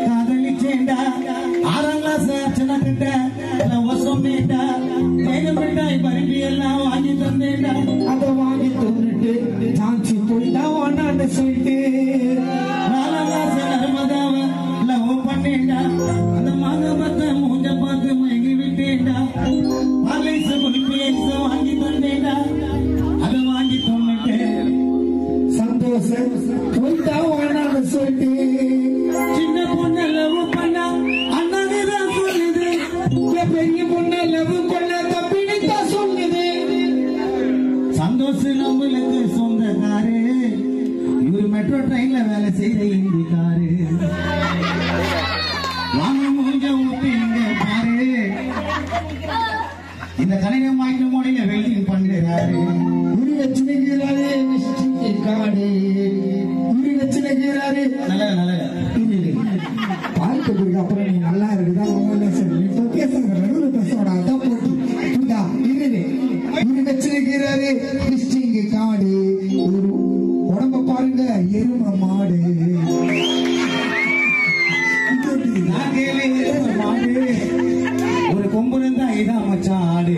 காதலிச்சேண்டா 6ஆம் கிளாஸ் அர்ச்சனை கட்ட சொன்னேண்டா மிட்டாய் பருப்பி எல்லாம் வாங்கி தந்தேண்டா அதை வாங்கி தந்துட்டு சான்சி போயிட்டா ஒன்னான்னு சொல்லிட்டு 4ஆம் கிளாஸ் நர்மதாவ லவ் பண்ணேண்டா அந்த மகபத்தை மூஞ்ச பார்த்து மயங்கி விட்டேண்டா பாலைச குளிப்பேச வாங்கி தந்தேண்டா அதை வாங்கி தந்துட்டு சந்தோஷம் போயிட்டா ஒன்னான்னு சொல்லிட்டு சின்ன பொண்ணு லவ் பண்ணா அண்ணாதான் சொல்லுது பெரிய பொண்ணு லவ் பண்ண தப்பினு தான் சொல்லுது சந்தோஷம் நம்மளுக்கு சொந்தக்காரு இவரு மெட்ரோ ட்ரெயின்ல வேலை செய்யற இந்திக்காரு வாங்க மூஞ்ச ஊப்பிங்க பாரு இந்த கணிதம் வாங்கி மொழியில வெல்டிங் பண்ணுறாரு உரு வச்சுக்கிறாரு காடு உரு வச்சுக்கிறாரு நல்ல நல்ல பார்க்கிறதுக்கு அப்புறம் நீ நல்லா இருக்குதான் இப்ப பேசுங்க நடுவில் பேசோட அதான் போட்டு உரு வச்சிருக்கிறாரு கிறிஸ்டிங்க காடு ஒரு உடம்ப பாருங்க எரும மாடு ஒரு கொம்பு இருந்தா இதான் மச்சான் ஆடு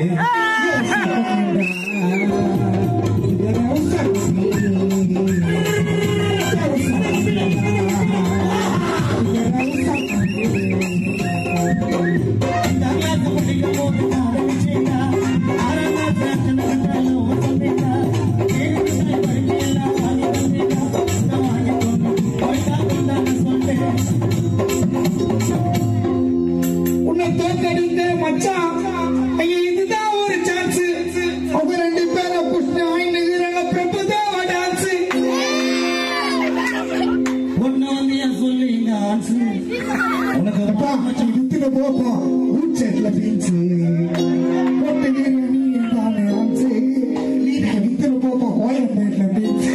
உன்னை தோற்கடித்த மச்சான் ஐயா இதுதான் ஒரு சான்ஸ் அவங்க 2 பேரும் புஷ்டி ஆயினுகிறாங்க பிரபுதான் டான்ஸ் ஒன்னு வந்து ஏன் சொல்லுங்க ஆன்ஸ் உனக்கு அப்பா மச்சான் வித்துல போப்பா ஊச்செட்ல பீன்ஸ் போட்டு நீ தானே ஆன்ஸ் நீ வித்துல போப்பா கோயம்பேட்ல பீன்ஸ்